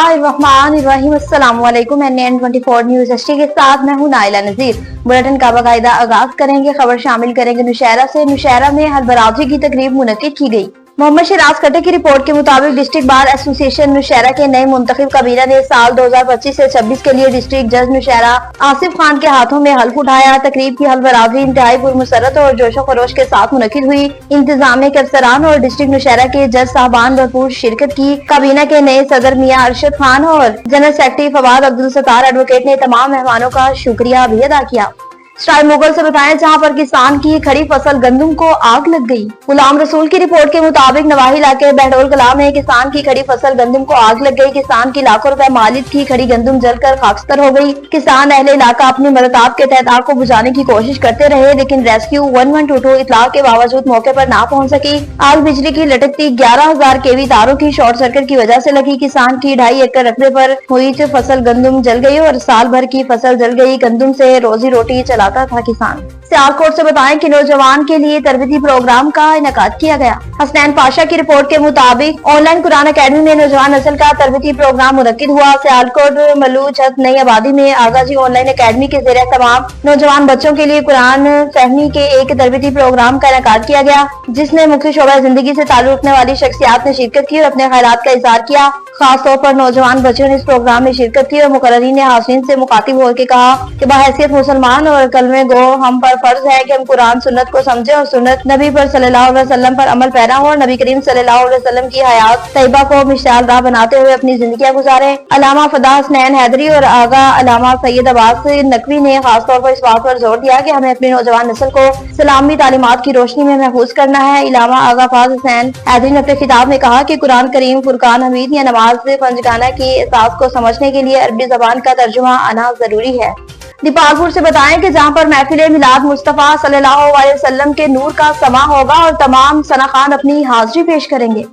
बिस्मिल्लाहिर्रहमानिर्रहीम। अस्सलामुअलैकुम। NN24 news HD के साथ मैं हूं नाइला नजीर। बुलेटिन का बाकायदा आगाज करेंगे। खबर शामिल करेंगे नुशहरा से। नुशहरा में हलबराजी की तकरीब मुनक्किद की गई। मोहम्मद शराज कटे की रिपोर्ट के मुताबिक डिस्ट्रिक्ट बार एसोसिएशन नुशहरा के नए मुंतखब काबीना ने साल 2025 से 26 के लिए डिस्ट्रिक्ट जज नुशहरा आसिफ खान के हाथों में हल्फ उठाया। तकरीब की हलबराजी इंतहाई पुरमसरत और जोशो खरोश के साथ मुनक्किद हुई। इंतजामिया के अफसरान और डिस्ट्रिक्ट नुशहरा के जज साहबान भरपूर शिरकत की। काबीना के नए सदर मियां अरशद खान और general secretary Fawad Abdul Sattar advocate ने तमाम मेहमानों का शुक्रिया भी अदा किया। स्टाइल मुगल से बताएं जहां पर किसान की खड़ी फसल गंदम को आग लग गई। गुलाम रसूल की रिपोर्ट के मुताबिक नवाही इलाके बहडोल कलां में किसान की खड़ी फसल गंदम को आग लग गई। किसान की लाखों रुपए मालिक की खड़ी गंदम जलकर खाकस्तर हो गई। किसान अहले इलाका अपनी मदद के तहत आग को बुझाने की कोशिश करते रहे, लेकिन रेस्क्यू 1122 इतला के बावजूद मौके पर ना पहुंच सकी। आग बिजली की लटकती 11,000 केवी तारों की शॉर्ट सर्किट की वजह से लगी। किसान की 2.5 एकड़ रकबे पर हुई फसल गंदम जल गई और साल भर की फसल जल गई। गंदम से रोजी रोटी चलाता था किसान। सियालकोट से बताएं कि नौजवान के लिए तरबीती प्रोग्राम का इनेकाद किया गया। हसनैन पाशा की रिपोर्ट के मुताबिक ऑनलाइन कुरान अकेडमी में नौजवान नस्ल का तरबीती प्रोग्राम मुनक्किद हुआ। सियालकोट मलू छत नई आबादी में आगा जी ऑनलाइन अकेडमी के ज़रिए तमाम नौजवान बच्चों के लिए कुरान फहमी के एक तरबीती प्रोग्राम का इनेकाद किया गया, जिसने मुख्य शोबा जिंदगी से ताल्लुक रखने वाली शख्सियात ने शिरकत की और अपने ख्यालात का इजहार किया। खास तौर पर नौजवान बच्चों ने इस प्रोग्राम में शिरकत की और मुकर्रीन ने हाज़रीन से मुखातिब होकर कहा कि बहैसियत मुसलमान और कलमे गो हम पर फर्ज है कि हम कुरान सुन्नत को समझे और सुन्नत नबी पर सल्लल्लाहु अलैहि वसल्लम पर अमल पैरा हो और नबी करीम सल्लल्लाहु अलैहि वसल्लम की हयात तैयबा को मिसाल राह बनाते हुए अपनी जिंदगियां गुजारें। अल्लामा फदा हसनैन हैदरी और आगा अल्लामा सैयद अब्बास नकवी ने खास तौर पर इस बात पर जोर दिया कि हमें अपनी नौजवान नस्ल को इस्लामी तालीमात की रोशनी में महफूज करना है। अल्लामा आगा फदा हसनैन हैदरी ने अपने खिताब में कहा कि कुरान करीम, फुरकान हमीद या नमाज पंजगाना की एहसास को समझने के लिए अरबी जबान का तर्जुमा आना जरूरी है। दीपालपुर से बताएं कि जहां पर महफिल मिलाद मुस्तफा सल्लल्लाहु अलैहि वसल्लम के नूर का समा होगा और तमाम सनाखान अपनी हाजिरी पेश करेंगे।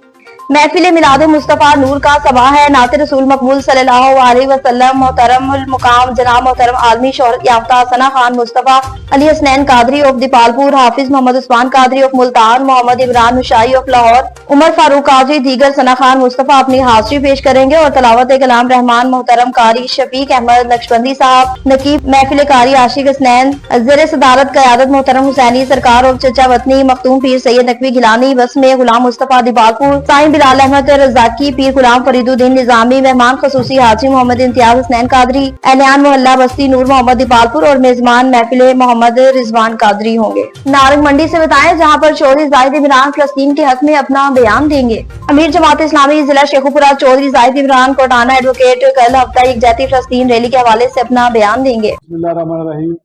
महफिल मिलाद मुस्तफा नूर का समा है। नाते रसूल मकबूल सल्लल्लाहु अलैहि वसल्लम मोहतरमुल मुकाम जनाब मोहतरम आलमी शोहरत याफ्ता सना खान Mustafa Ali Hasnain Qadri of Dipalpur, Hafiz Mohammad Usman Qadri of Multan, Mohammad Imran Mushai of Lahore, Umar Farooq Qazi, दीगर सना खान मुस्तफा अपनी हाजिरी पेश करेंगे और तलावत कलाम रहमान मोहतरम कारी शफीक अहमद नक्शबंदी साहब, नकीब महफिल कारी आशिक हसनैन, ज़ेर सदारत क़यादत मोहतरम हुसैनी सरकार ऑफ चचा वतनी मखतूम पीर सैयद नकवी गिलानी, बस में गुलाम मुस्तफा दीपालपुर, साईं बिलाल अहमद रज़ाकी, पीर गुलाम फरीदुद्दीन निजामी, मेहमान खसूसी हाजी मोहम्मद इम्तियाज हसनैन कादरी, एहलियान मोहल्ला बस्ती नूर मोहम्मद दीपालपुर और मेजबान महफिल मोहम्मद रिजवान कादरी होंगे। नारंग मंडी से बताएं जहां पर चौधरी जाहिद इमरान फलस्तीन के हक में अपना बयान देंगे। अमीर जमात इस्लामी जिला शेखुपुरा चौधरी जाहिद इमरान कोटाना एडवोकेट कल हफ्ता यकजहती फलस्तीन रैली के हवाले से अपना बयान देंगे। बिस्मिल्लाहिर्रहमानिर्रहीम।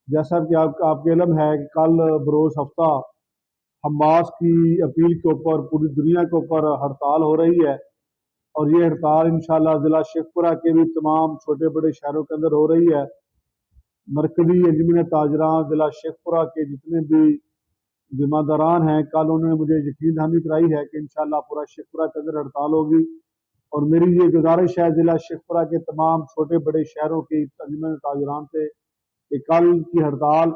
जैसा कि आपके इल्म है कि कल बरोज़ हफ्ता हमास की अपील के ऊपर पूरी दुनिया के ऊपर हड़ताल हो रही है और ये हड़ताल इंशाल्लाह ज़िला शेखपुरा के भी तमाम छोटे बड़े शहरों के अंदर हो रही है। मरकज़ी अंजुमन ताजरान ज़िला शेखपुरा के जितने भी जिम्मेदारान हैं, कल उन्होंने मुझे यकीन दहानी कराई है कि इंशाल्लाह पूरा शेखपुरा के अंदर हड़ताल होगी और मेरी ये गुजारिश है ज़िला शेखपुरा के तमाम छोटे बड़े शहरों की अंजुमन ताजरान से कि कल की हड़ताल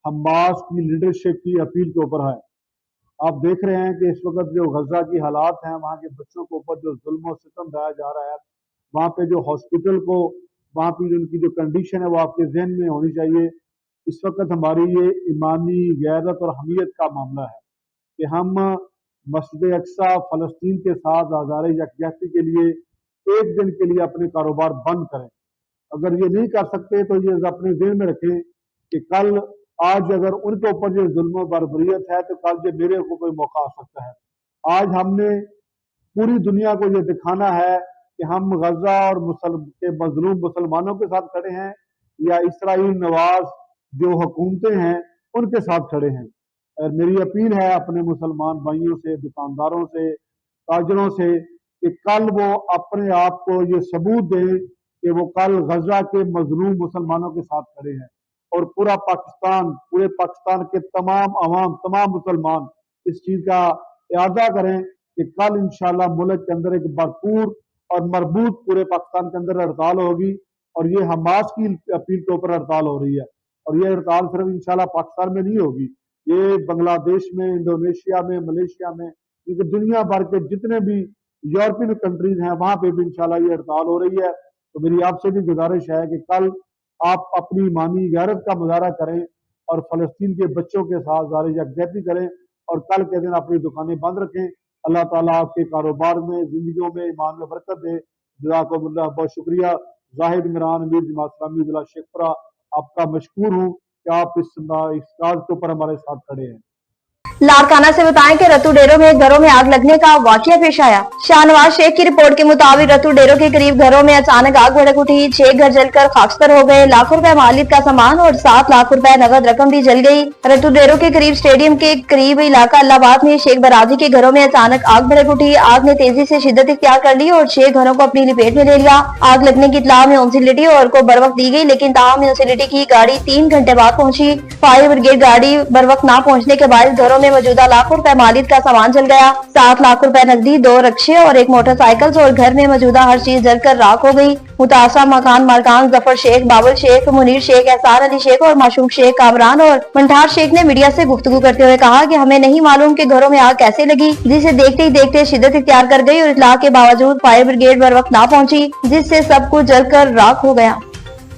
हमास की लीडरशिप की अपील के ऊपर है। आप देख रहे हैं कि इस वक्त जो गजा की हालात हैं, वहाँ के बच्चों के ऊपर जो जुल्म और सितम ढाया जा रहा है, वहाँ पे जो हॉस्पिटल को, वहाँ की उनकी जो कंडीशन है वो आपके जहन में होनी चाहिए। इस वक्त हमारी ये ईमानी गैरत और हमीयत का मामला है कि हम मस्जिद अक्सा फ़लस्तीन के साथ आज़ार यकजहती के लिए एक दिन के लिए अपने कारोबार बंद करें। अगर ये नहीं कर सकते तो ये अपने जहन में रखें कि कल आज अगर उनके ऊपर जो जुल्म बर्बरियत है तो कल जो मेरे को कोई मौका आ सकता है। आज हमने पूरी दुनिया को ये दिखाना है कि हम गजा और के मजलूम मुसलमानों के साथ खड़े हैं या इसराइल नवाज जो हुकूमतें हैं उनके साथ खड़े हैं। और मेरी अपील है अपने मुसलमान भाइयों से, दुकानदारों से, ताजरों से कि कल वो अपने आप को ये सबूत दें कि वो कल गजा के मजलूम मुसलमानों के साथ खड़े हैं और पूरा पाकिस्तान, पूरे पाकिस्तान के तमाम अवाम, तमाम मुसलमान इस चीज़ का इरादा करें कि कल इंशाल्लाह मुल्क के अंदर एक भरपूर और मरबूत पूरे पाकिस्तान के अंदर हड़ताल होगी और ये हमास की अपील के ऊपर हड़ताल हो रही है और ये हड़ताल सिर्फ इंशाल्लाह पाकिस्तान में नहीं होगी, ये बांग्लादेश में, इंडोनेशिया में, मलेशिया में, क्योंकि दुनिया भर के जितने भी यूरोपियन कंट्रीज हैं वहाँ पे भी इंशाल्लाह ये हड़ताल हो रही है। तो मेरी आपसे भी गुजारिश है कि कल आप अपनी ईमानी गैरत का मुजाहरा करें और फ़लस्तीन के बच्चों के साथ ज़ाहिर यकजहती करें और कल के दिन अपनी दुकानें बंद रखें। अल्लाह ताला आपके कारोबार में, जिंदगियों में, ईमान में बरकत दे। जज़ाकुमुल्लाह, बहुत शुक्रिया। जाहिद इमरान अमीर जमात इस्लामी जिला शेखपुरा, आपका मशकूर हूँ कि आप इस काज के ऊपर हमारे साथ खड़े हैं। लाड़काना से बताएं कि रतू डेरों में घरों में आग लगने का वाकया पेश आया। शाहनवाज शेख की रिपोर्ट के मुताबिक रतू डेरों के करीब घरों में अचानक आग भड़क उठी। 6 घर जलकर खाकस्तर हो गए। लाखों रुपए मालिक का सामान और 7 लाख रुपए नगद रकम भी जल गई। रतू डेरों के करीब स्टेडियम के करीब इलाका अल्लाहबाद में शेख बराजी के घरों में अचानक आग भड़क उठी। आग ने तेजी से शिद्दत इख्तियार कर ली और 6 घरों को अपनी लपेट में ले लिया। आग लगने की इत्तला म्यूनिसिपैलिटी और को बर वक्त दी गई, लेकिन ताहम म्यूनिसिपैलिटी की गाड़ी 3 घंटे बाद पहुंची। फायर ब्रिगेड गाड़ी बर वक्त न पहुंचने के बाद घरों में मौजूदा लाखों रुपए मालिक का सामान जल गया। 7 लाख रुपए नकदी, 2 रिक्शे और 1 मोटरसाइकिल और घर में मौजूदा हर चीज जलकर राख हो गई। मुतासरा मकान मालकान जफर शेख, बाबुल शेख, मुनीर शेख, एहसान अली शेख और माशूम शेख कामरान और मंठार शेख ने मीडिया से गुफ्तगू करते हुए कहा कि हमें नहीं मालूम कि घरों में आग कैसे लगी, जिसे देखते ही देखते शिद्दत इख्तियार कर गई और इत्तला के बावजूद फायर ब्रिगेड बर वक्त न पहुंची, जिससे सब कुछ जलकर राख हो गया।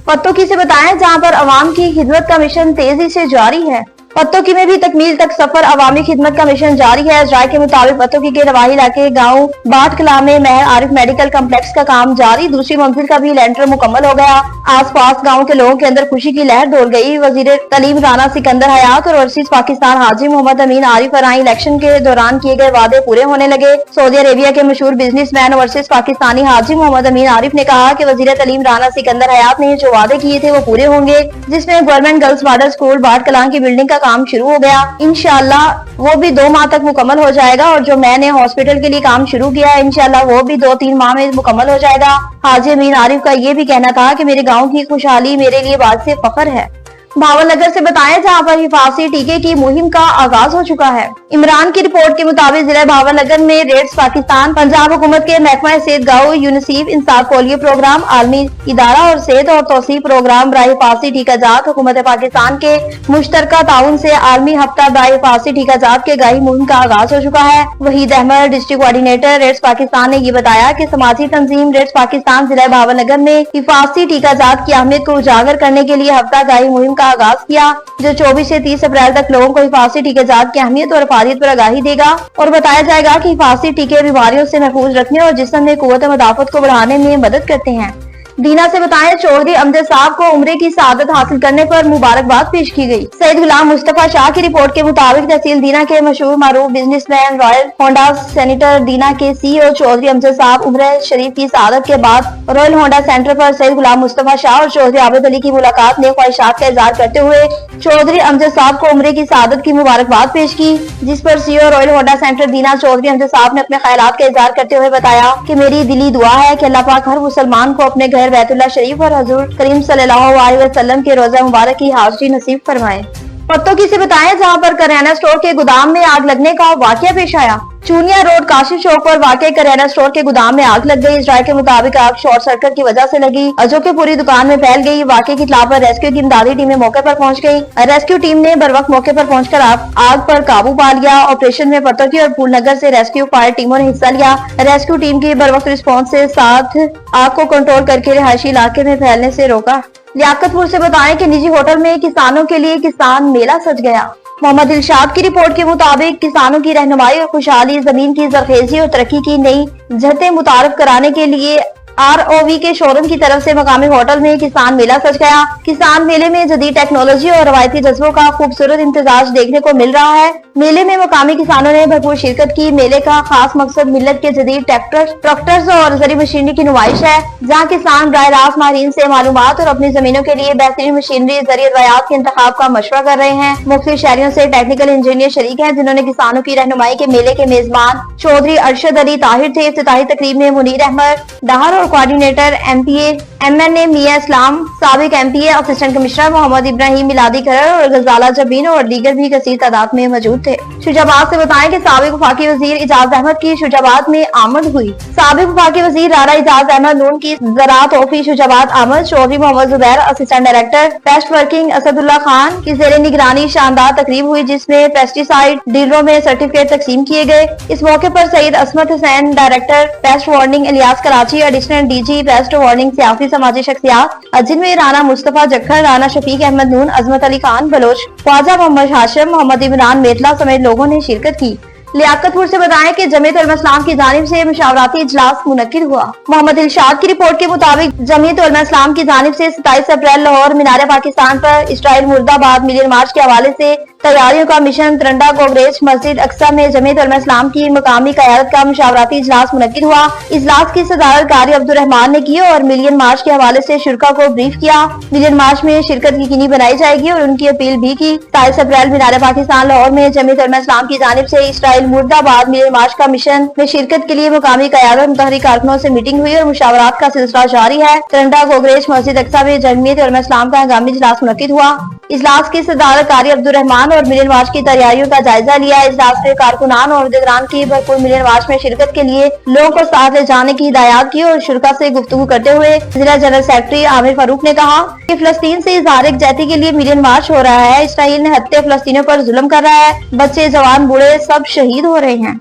पत्तोकी से बताएं जहां पर अवाम की खिदमत का मिशन तेजी से जारी है। पत्तोकी में भी तकमील तक सफर अवामी खिदमत का मिशन जारी है। राय के मुताबिक पत्तोकी के रवाही इलाके गाँव बाट कला में महर आरिफ मेडिकल कम्प्लेक्स का काम जारी। दूसरी मंजिल का भी लेंटर मुकम्मल हो गया। आस पास गाँव के लोगों के अंदर खुशी की लहर दौड़ गई। वजीर तलीम राना सिकंदर हयात और ओवरसीज पाकिस्तान हाजी मोहम्मद अमीन आरिफ फराई इलेक्शन के दौरान किए गए वादे पूरे होने लगे। सऊदी अरेबिया के मशहूर बिजनेसमैन ओवरसीज पाकिस्तानी हाजी मोहम्मद अमीन आरिफ ने कहा कि वजीर तलीम राना सिकंदर हयात ने जो वादे किए थे वो पूरे होंगे, जिसमें गवर्नमेंट गर्ल्स मॉडल स्कूल बाट कलां की बिल्डिंग का काम शुरू हो गया। इंशाल्लाह वो भी 2 माह तक मुकम्मल हो जाएगा और जो मैंने हॉस्पिटल के लिए काम शुरू किया है इंशाल्लाह वो भी 2-3 माह में मुकम्मल हो जाएगा। हाजी अमीन आरिफ का ये भी कहना था कि मेरे गाँव की खुशहाली मेरे लिए बात से फख्र है। भावलनगर से बताएं जहां पर हिफाजी टीके की मुहिम का आगाज हो चुका है। इमरान की रिपोर्ट के मुताबिक जिला भावलनगर में रेड्स पाकिस्तान, पंजाब हुकूमत के महकमा सेहत गाँव, यूनिसेफ, इंसाफ पोलियो प्रोग्राम, आलमी इदारा और सेहत और तौसीफ प्रोग्राम बराए हिफाजी टीकाजात हुकूमत पाकिस्तान के मुश्तरका ताउन से आलमी हफ्ता बराए हिफाजी टीकाजात के गाही मुहिम का आगाज हो चुका है। Waheed Ahmed district coordinator REDS Pakistan ने ये बताया कि समाजी तंजीम रेड्स पाकिस्तान जिला भावलनगर में हिफाजी टीकाजात की अहमियत को उजागर करने के लिए हफ्ता गाही मुहिम का आगाज किया, जो 24 से 30 अप्रैल तक लोगों को हिफाजी टीकाजात की अहमियत और अफादियत पर आगाही देगा और बताया जाएगा कि हिफाजी टीके बीमारियों से महफूज रखने और जिस्म में कुव्वत मदाफत को बढ़ाने में मदद करते हैं। दीना से बताएं चौधरी अमजद साहब को उम्रे की सआदत हासिल करने पर मुबारकबाद पेश की गई। सैयद गुलाम मुस्तफा शाह की रिपोर्ट के मुताबिक तहसील दीना के मशहूर मारूफ बिजनेसमैन रॉयल होंडा सेनेटर दीना के CEO चौधरी अमजद साहब उम्रे शरीफ की सआदत के बाद रॉयल होंडा सेंटर पर सैयद गुलाम मुस्तफा शाह और चौधरी आबिद अली की मुलाकात ने ख्वाहिशात का इजहार करते हुए चौधरी अमजद साहब को उम्रे की सआदत की मुबारकबाद पेश की, जिस पर CEO रॉयल होंडा सेंटर दीना चौधरी अमजद साहब ने अपने ख्यालात का इजहार करते हुए बताया कि मेरी दिली दुआ है कि अल्लाह पाक हर मुसलमान को अपने घर बैतुल्लाह शरीफ और हजूर करीम सल्लल्लाहु अलैहि वसल्लम के रोजा मुबारक की हाजिरी नसीब फरमाए। पत्तोकी से बताएं जहां पर करियाना स्टोर के गोदाम में आग लगने का वाकया पेश आया। चूनिया रोड काशिफ चौक पर वाकई करियाना स्टोर के गोदाम में आग लग गई। इस राय के मुताबिक आग शॉर्ट सर्किट की वजह से लगी, जो कि पूरी दुकान में फैल गई। वाकई की इत्तला पर रेस्क्यू की इमदादी टीमें मौके पर पहुंच गई। रेस्क्यू टीम ने बर वक्त मौके पर पहुंचकर आग पर काबू पा लिया। ऑपरेशन में पत्तोकी और फूलनगर से रेस्क्यू फायर टीमों ने हिस्सा लिया। रेस्क्यू टीम की बर वक्त रिस्पॉन्स से साथ आग को कंट्रोल करके रिहायशी इलाके में फैलने से रोका। लियाकतपुर से बताएं कि निजी होटल में किसानों के लिए किसान मेला सज गया। मोहम्मद दिलशाद की रिपोर्ट के मुताबिक किसानों की रहनुमाई और खुशहाली, जमीन की जरखेजी और तरक्की की नई जहतें मुतारफ कराने के लिए ROV के शोरूम की तरफ से मकामी होटल में किसान मेला सज गया। किसान मेले में जदीद टेक्नोलॉजी और रवायती जज्बों का खूबसूरत इम्तिजाज देखने को मिल रहा है। मेले में मकामी किसानों ने भरपूर शिरकत की। मेले का खास मकसद मिल्लत के जदीद ट्रैक्टर्स और जरी मशीनरी की नुमाइश है, जहाँ किसान बराह रास्त माहिरीन से मालूमात और अपनी जमीनों के लिए बेहतरीन मशीनरी जरिए रवायात के इंतखाब का मशवरा कर रहे हैं। मुख्तलिफ शहरों से टेक्निकल इंजीनियर शरीक हैं, जिन्होंने किसानों की रहनुमाई के मेले के मेजबान चौधरी अरशद अली ताहिर थे। इफ्तिताही तकरीब में मुनीर अहमद डाहर और coordinator MPA MNA Mian Islam, साबिक MPA assistant commissioner Mohammad Ibrahim Miladi Kharar और गजाला जबीन और दीगर भी कसीर तादाद में मौजूद थे। शुजाबाद से बताएं कि साबिक वफाकी वजीर इजाज अहमद की शुजाबाद में आमद हुई। साबिक वफाकी वजीर राणा इजाज अहमद, नून की ज़राअत ऑफिस शुजाबाद आमद, Chaudhry Mohammad Zubair assistant director pest warning Asadullah Khan की ज़ेरे निगरानी शानदार तकरीब हुई जिसमें पेस्टिसाइड डीलरों में सर्टिफिकेट तकसीम किए गए। इस मौके पर सईद असमत Hussain director paste warning Ilyas Karachi, additional DG paste warning सियासी समाजी शख्सियात जिनमें राना मुस्तफा जक्खर, राना शफीक अहमद नून, अजमत अली खान बलोच, ख्वाजा मोहम्मद हाशिम, मोहम्मद इमरान मेतला समेत लोगों ने शिरकत की। लियाकतपुर से बताएं कि जमीयत उलमा इस्लाम की जानिब से मुशावराती इजलास मुनक्किद हुआ। मोहम्मद इरशाद की रिपोर्ट के मुताबिक जमीयत उलमा इस्लाम की जानिब से 27 अप्रैल लाहौर मीनार पाकिस्तान पर इस्राइल मुर्दाबाद मिलियन मार्च के हवाले से तैयारियों का मिशन तिरंगा कांग्रेस मस्जिद अक्सा में जमीयत उलमा इस्लाम की मकामी क़यादत का मुशावराती इजलास मुनक्किद हुआ। इजलास की सदारत कारी अब्दुर्रहमान ने की और मिलियन मार्च के हवाले से शुरा को ब्रीफ किया। मिलियन मार्च में शिरकत यकीनी बनाई जाएगी और उनकी अपील भी की। 27 अप्रैल मीनार पाकिस्तान लाहौर में जमीयत उलमा इस्लाम की जानिब से इस्राइल मुर्दाबाद मिलियन मार्च का मिशन में शिरकत के लिए मुकामी क़यादत मुतहरी कारकुनों से मीटिंग हुई और मुशावरात का सिलसिला जारी है। तिरंगा कांग्रेस मस्जिद अक्सा में जमीयत उलमा इस्लाम का हंगामी इजलास मुनक्किद हुआ। इजलास की सदारत कारी अब्दुर्रहमान और मिलियन मार्च की तैयारियों का जायजा लिया। इजलास में कारकुनान और अहदेदारान की भरपूर मिलियन मार्च में शिरकत के लिए लोगों को साथ ले जाने की हिदायत की और शुरा से गुफ्तगू करते हुए जिला जनरल सेक्रेटरी आमिर फारूक ने कहा कि फिलिस्तीन से इजहार यकजहती के लिए मिलियन मार्च हो रहा है। इसराइल ने हत्या फिलिस्तीनियों पर जुल्म कर रहा है, बच्चे जवान बूढ़े सब शहीद हो रहे हैं।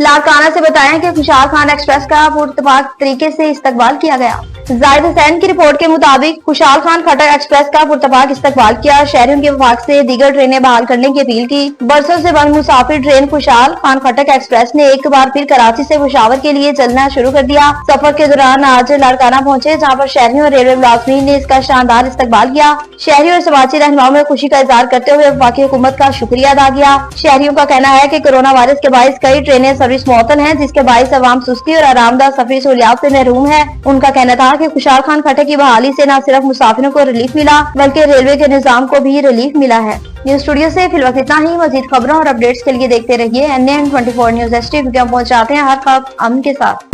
लाड़काना से बताया कि खुशहाल खान एक्सप्रेस का पुरतपाक तरीके से इस्तकबाल किया गया। जाहिद हुसैन की रिपोर्ट के मुताबिक खुशहाल खान खट्टर एक्सप्रेस का पुरतपाक इस्तकबाल किया। शहरियों के वफाक से दीगर ट्रेनें बहाल करने की अपील की। बरसों से बंद मुसाफिर ट्रेन खुशहाल खान खट्टर एक्सप्रेस ने एक बार फिर कराची से पेशावर के लिए चलना शुरू कर दिया। सफर के दौरान आज लाड़काना पहुंचे जहाँ पर शहरियों और रेलवे मुलाजमीन ने इसका शानदार इस्तकबाल किया। शहरियों और समाजी रहनुमाओं में खुशी का इजहार करते हुए वफाकी हुकूमत का शुक्रिया अदा किया। शहरियों का कहना है कि कोरोना वायरस के बाइस कई ट्रेनें सर्विस मुअत्तल है जिसके बाइस अवाम सुस्ती और आरामदाह सफरी सहूलियात से महरूम है। उनका कहना था कि खुशहाल खान खट्टर की बहाली से न सिर्फ मुसाफिरों को रिलीफ मिला बल्कि रेलवे के निजाम को भी रिलीफ मिला है। न्यूज स्टूडियो से फिलहाल इतना ही। मजीद खबरों और अपडेट्स के लिए देखते रहिए NN24 न्यूज ST, क्योंकि हम पहुंचाते हैं हर खबर अमन के साथ।